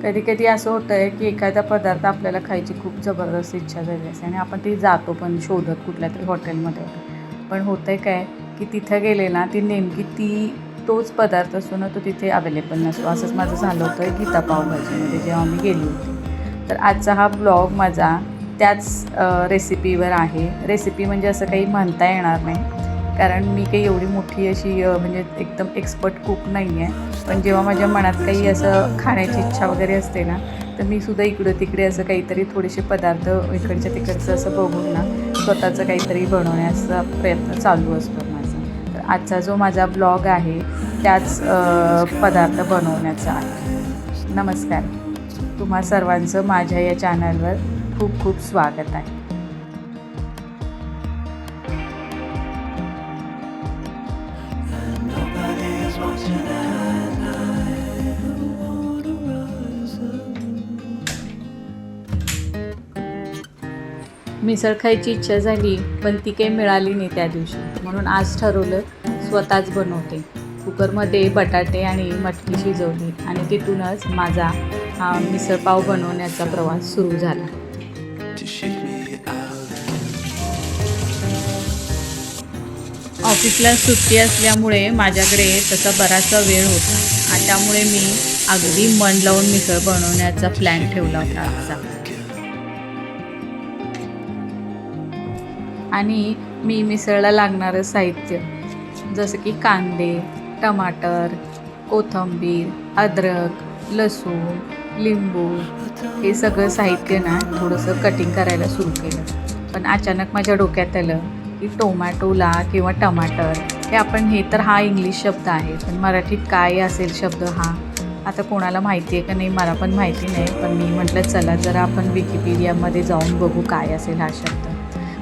कधी कधी असं होतं आहे की एखादा पदार्थ आपल्याला खायची खूप जबरदस्त इच्छा झाली असते आणि आपण ती जातो पण शोधत कुठल्या तरी हॉटेलमध्ये. पण होतं आहे काय की तिथं गेले ना ती नेमकी तोच पदार्थ असतो ना तो तिथे अवेलेबल नसतो. असंच माझं झालं होतं गीता पावभाजीमध्ये जेव्हा मी गेली होती. तर आजचा हा ब्लॉग माझा त्याच रेसिपीवर आहे. रेसिपी म्हणजे असं काही म्हणता येणार नाही कारण मी काही एवढी मोठी अशी म्हणजे एकदम एक्सपर्ट कुक नाही आहे. पण जेव्हा माझ्या मनात काही असं खाण्याची इच्छा वगैरे असते ना तर मी सुद्धा इकडं तिकडे असं काहीतरी थोडेसे पदार्थ इकडच्या तिकडचं असं बघून ना स्वतःचं काहीतरी बनवण्याचा प्रयत्न चालू असतो माझा. तर आजचा जो माझा ब्लॉग आहे त्याच पदार्थ बनवण्याचा आहे. नमस्कार, तुम्हा सर्वांचं माझ्या या चॅनलवर खूप खूप स्वागत आहे. मिसळ खायची इच्छा झाली पण ती काही मिळाली नाही त्या दिवशी, म्हणून आज ठरवलं स्वतःच बनवते. कुकरमध्ये बटाटे आणि मटकी शिजवली आणि तिथूनच माझा हा मिसळपाव बनवण्याचा प्रवास सुरू झाला. ऑफिसला सुट्टी असल्यामुळे माझ्याकडे तसा बराचसा वेळ होता आणि त्यामुळे मी अगदी मन लावून मिसळ बनवण्याचा प्लॅन ठेवला होता आजचा. आणि मी मिसळला लागणारं साहित्य जसं की कांदे, टमाटर, कोथिंबीर, अद्रक, लसूण, लिंबू हे सगळं साहित्य ना थोडंसं कटिंग करायला सुरू केलं. पण अचानक माझ्या डोक्यात आलं की टोमॅटोला किंवा टमाटर हे तर हा इंग्लिश शब्द आहे, पण मराठीत काय असेल शब्द हा आता कोणाला माहिती आहे का नाही मला पण माहिती नाही. पण मी म्हटलं चला जरा आपण विकिपीडियामध्ये जाऊन बघू काय असेल हा शब्द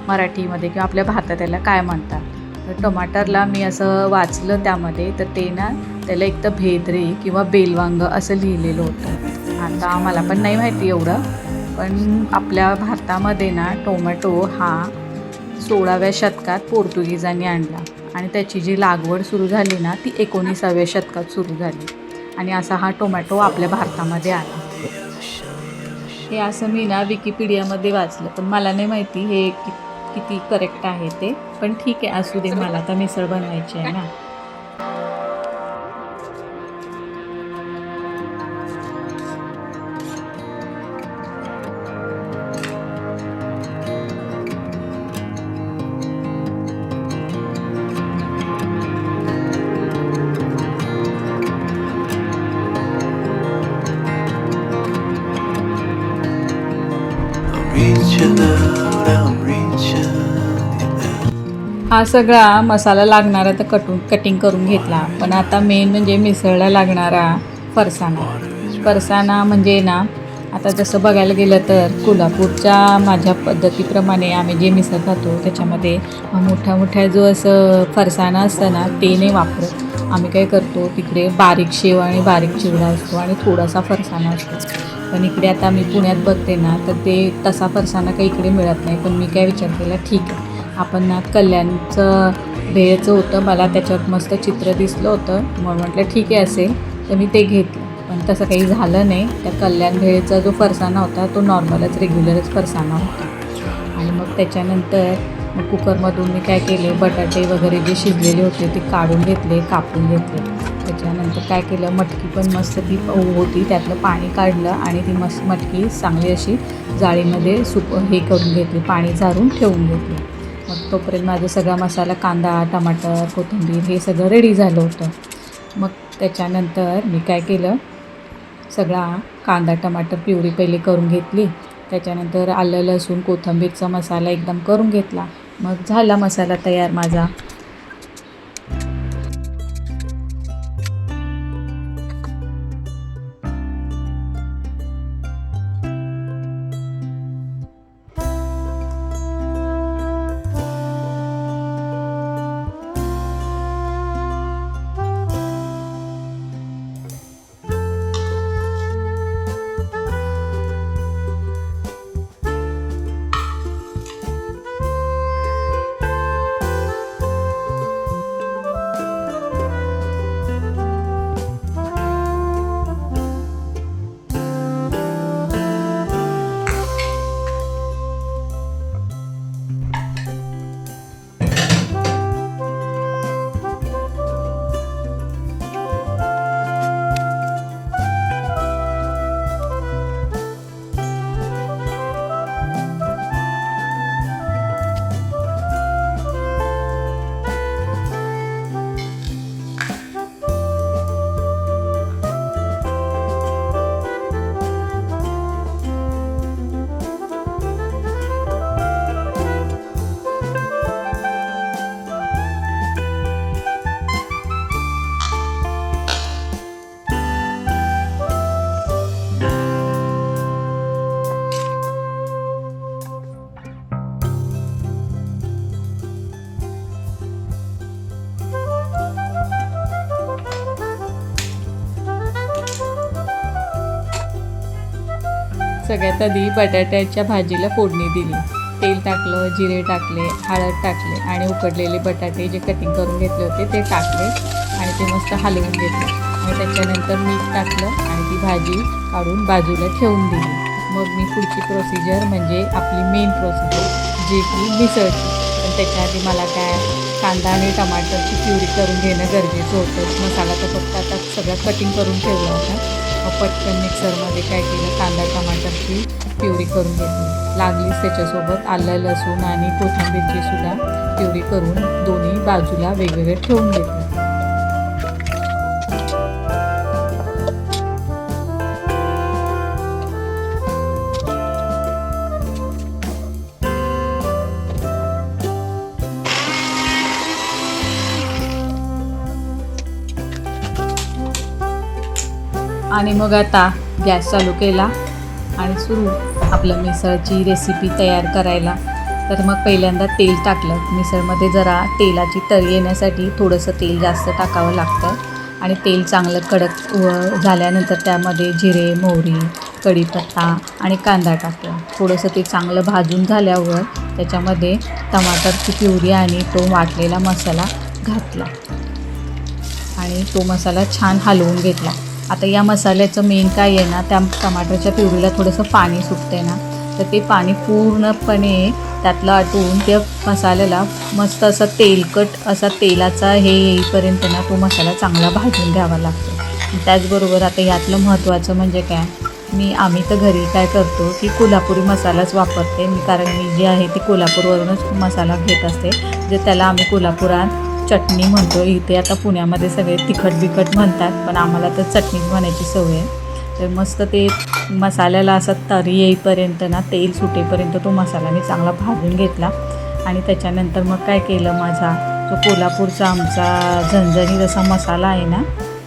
मराठीमध्ये किंवा आपल्या भारतात त्याला काय म्हणतात. तर टमाटरला मी असं वाचलं त्यामध्ये तर ते ना त्याला एक तर भेद्रे किंवा बेलवांग असं लिहिलेलं होतं. आता मला पण नाही माहिती एवढं, पण आपल्या भारतामध्ये ना टोमॅटो हा 16व्या शतकात पोर्तुगीजांनी आणला आणि त्याची जी लागवड सुरू झाली ना ती 19व्या शतकात सुरू झाली आणि असा हा टोमॅटो आपल्या भारतामध्ये आला. हे असं मी ना विकिपीडियामध्ये वाचलं, पण मला नाही माहिती हे किती करेक्ट आहे ते. पण ठीक आहे, असू दे, मला तर मिसळ बनवायची आहे ना. हा सगळा मसाला लागणारा तर कटिंग करून घेतला. पण आता मेन म्हणजे मिसळला लागणारा फरसाणा म्हणजे ना आता जसं बघायला गेलं तर कोल्हापूरच्या माझ्या पद्धतीप्रमाणे आम्ही जे मिसळ खातो त्याच्यामध्ये मोठ्या जो असं फरसाणा असतं ना ते नाही वापरत. आम्ही काय करतो तिकडे बारीक शेव आणि बारीक चिवडा असतो आणि थोडासा फरसाणा असतो. पण इकडे आता मी पुण्यात बघते ना तर ते तसा फरसाणा काही इकडे मिळत नाही. पण मी काय विचार केला ठीक आहे आपण ना कल्याणचं भेळचं होतं, मला त्याच्यात मस्त चित्र दिसलं होतं म्हणून म्हटलं ठीक आहे असेल तर मी ते घेतलं. पण तसं काही झालं नाही. त्या कल्याण भेळचा जो फरसाणा होता तो नॉर्मलच रेग्युलरच फरसाणा होता. आणि मग त्याच्यानंतर कुकरमधून मी काय केले बटाटे वगैरे जे शिजलेले होते ते काढून घेतले, कापून घेतले. त्याच्यानंतर काय केलं मटकी पण मस्त ती होती त्यातलं पाणी काढलं आणि ती मटकी चांगली अशी जाळीमध्ये हे करून घेतली, पाणी झारून ठेवून घेतली. मग तोपर्यंत माझा सगळा मसाला कांदा, टमाटर, कोथिंबीर हे सगळं रेडी झालं होतं. मग त्याच्यानंतर मी काय केलं सगळा कांदा टमाटर प्युरी पहिले करून घेतली. त्याच्यानंतर आलं लसूण कोथिंबीरचा मसाला एकदम करून घेतला. मग झाला मसाला तयार माझा. सगळ्यात आधी बटाट्याच्या भाजीला फोडणी दिली. तेल टाकलं, जिरे टाकले, हळद टाकले आणि उकडलेले बटाटे जे कटिंग करून घेतले होते ते टाकले आणि ते मस्त हलवून घेतले आणि त्याच्यानंतर मीठ टाकलं आणि ती भाजी काढून बाजूला ठेवून दिली. मग मी पुढची प्रोसिजर म्हणजे आपली मेन प्रोसिजर जी की मिसळची. पण त्याच्या आधी मला काय कांदा आणि टमाटरची प्युरी करून घेणं गरजेचं होतं. मसाला तर फक्त आता सगळं कटिंग करून ठेवला होता. मग पटकन मिक्सरमध्ये काय केलं, कांदा टमाटरची प्युरी करून घेतली. लागलीच त्याच्यासोबत आलं लसूण आणि कोथिंबीरची सुद्धा प्युरी करून दोन्ही बाजूला वेगवेगळे ठेवून घेतले. आणि मग आता गॅस चालू केला आणि सुरू आपलं मिसळची रेसिपी तयार करायला. तर मग पहिल्यांदा तेल टाकलं. मिसळमध्ये जरा तेलाची तरी येण्यासाठी थोडंसं तेल जास्त टाकावं लागतं आणि तेल चांगलं कडक झाल्यानंतर त्यामध्ये जिरे, मोहरी, कढीपत्ता आणि कांदा टाकला. थोडंसं ते चांगलं भाजून झाल्यावर त्याच्यामध्ये टमाटरची प्युरी आणि तो वाटलेला मसाला घातला आणि तो मसाला छान हलवून घेतला. आता या मसाल्याचं मेन काय आहे ना, त्या टमाटरच्या प्युरीला थोडंसं पाणी सुटते ना, तर ते पाणी पूर्णपणे त्यातलं आटून त्या मसाल्याला मस्त असं तेलकट असा तेलाचा हे येईपर्यंत ना तो मसाला चांगला भाजून घ्यावा लागतो. त्याचबरोबर आता यातलं महत्त्वाचं म्हणजे काय, आम्ही तर घरी काय करतो की कोल्हापुरी मसालाच वापरते मी, कारण मी जे आहे ते कोल्हापूरवरूनच मसाला घेत असते. जे त्याला आम्ही कोल्हापुरात चटणी म्हणतो. इथे आता पुण्यामध्ये सगळे तिखट बिखट म्हणतात, पण आम्हाला तर चटणीच म्हणायची सवय आहे. तर मस्त ते मसाल्याला असा तरी येईपर्यंत ना, तेल सुटेपर्यंत तो मसाला मी चांगला भाजून घेतला आणि त्याच्यानंतर मग काय केलं, माझा जो कोल्हापूरचा आमचा झणझणीत असा मसाला आहे ना,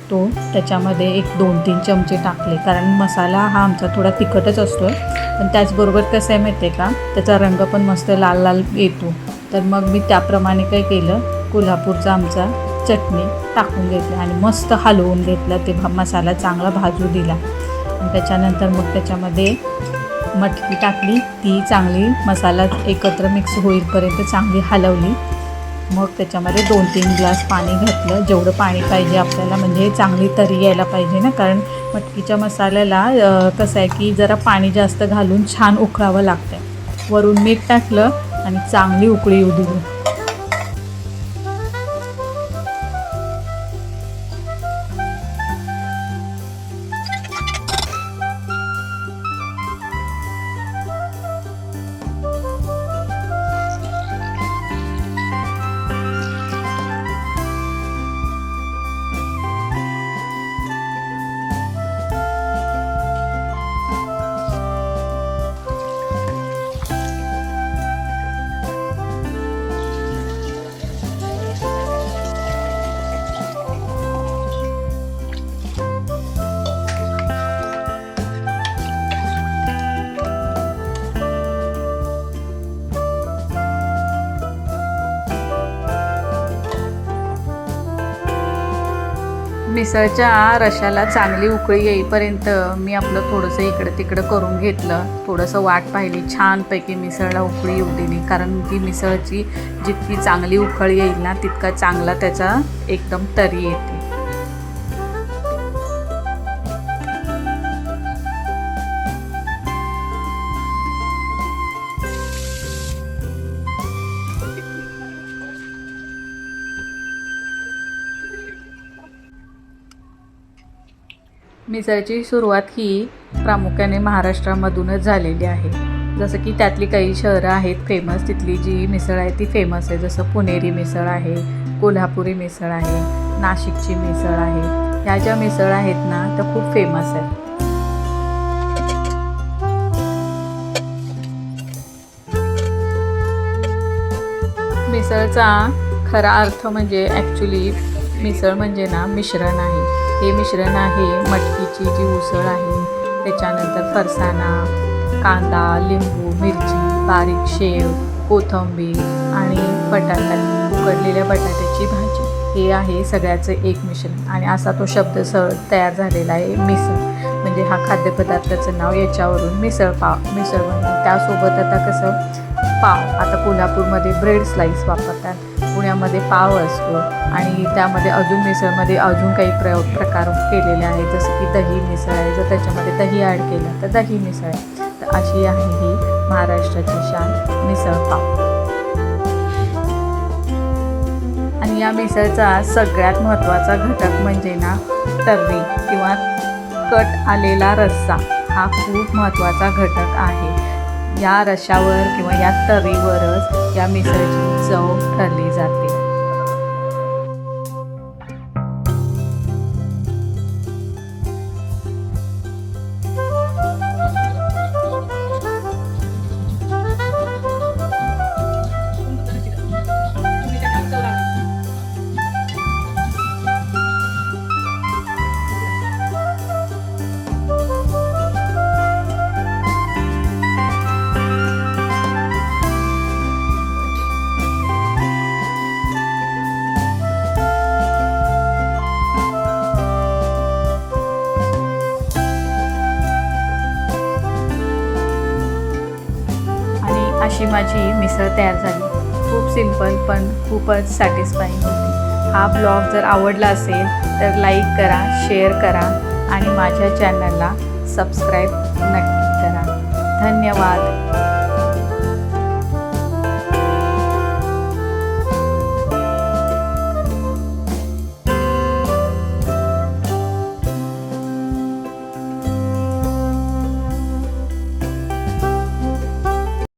तो त्याच्यामध्ये एक 2-3 चमचे टाकले. कारण मसाला हा आमचा थोडा तिखटच असतो आहे, पण त्याचबरोबर कसं आहे माहिती आहे का, त्याचा रंग पण मस्त लाल लाल येतो. तर मग मी त्याप्रमाणे काय केलं, कोल्हापूरचा आमचा चटणी टाकून घेतली आणि मस्त हलवून घेतलं. ते मसाला चांगला भाजू दिला आणि त्याच्यानंतर मग त्याच्यामध्ये मटकी टाकली. ती चांगली मसाला एकत्र मिक्स होईपर्यंत चांगली हलवली. मग त्याच्यामध्ये 2-3 ग्लास पाणी घातलं, जेवढं पाणी पाहिजे आपल्याला, म्हणजे चांगली तरी यायला पाहिजे ना, कारण मटकीच्या मसाल्याला कसं आहे की जरा पाणी जास्त घालून छान उकळावं लागतं. वरून मीठ टाकलं आणि चांगली उकळी येऊ दिली. मिसळच्या रशाला चांगली उकळी येईपर्यंत मी आपलं थोडंसं इकडं तिकडं करून घेतलं. थोडंसं वाट पाहिली, छानपैकी मिसळला उकळी येऊ दिली, कारण ती मिसळची जितकी चांगली उकळी येईल ना, तितका चांगला त्याचा एकदम तरी येते. मिसळची सुरुवात ही प्रामुख्याने महाराष्ट्रामधूनच झालेली आहे. जसं की त्यातली काही शहरं आहेत फेमस, तिथली जी मिसळ आहे ती फेमस आहे. जसं पुणेरी मिसळ आहे, कोल्हापुरी मिसळ आहे, नाशिकची मिसळ आहे. ह्या ज्या मिसळ आहेत ना, त्या खूप फेमस आहेत. मिसळचा खरा अर्थ म्हणजे ॲक्च्युली मिसळ म्हणजे ना मिश्रण आहे. हे मिश्रण आहे मटकीची जी उसळ आहे, त्याच्यानंतर फरसाणा, कांदा, लिंबू, मिरची, बारीक शेव, कोथिंबीर आणि बटाटा, उकडलेल्या बटाट्याची भाजी. हे आहे सगळ्याचं एक मिश्रण आणि असा तो शब्द तयार झालेला आहे मिसळ. म्हणजे हा खाद्यपदार्थाचं नाव याच्यावरून मिसळ बनवून. त्यासोबत आता कसं पाव, आता कोल्हापूरमध्ये ब्रेड स्लाईस वापरतात, पुण्यामध्ये पाव असतो आणि त्यामध्ये अजून मिसळमध्ये अजून काही प्रकार केलेले आहेत, जसं की दही मिसळ आहे. जर त्याच्यामध्ये दही ॲड केलं तर दही मिसळ आहे. तर अशी आहे ही महाराष्ट्राची शान मिसळ पाव. आणि या मिसळचा सगळ्यात महत्त्वाचा घटक म्हणजे ना तर्री किंवा कट आलेला रस्सा हा खूप महत्त्वाचा घटक आहे. या रश्श्यावर किंवा या तर्रीवरच या मिसळची चव ठरली जाते. अशी माझी मिसळ तयार झाली. खूप सिंपल पण खूपच सॅटिस्फाईंग होती. हा ब्लॉग जर आवडला असेल तर लाईक करा, शेअर करा आणि माझ्या चॅनलला सबस्क्राईब नक्की करा. धन्यवाद.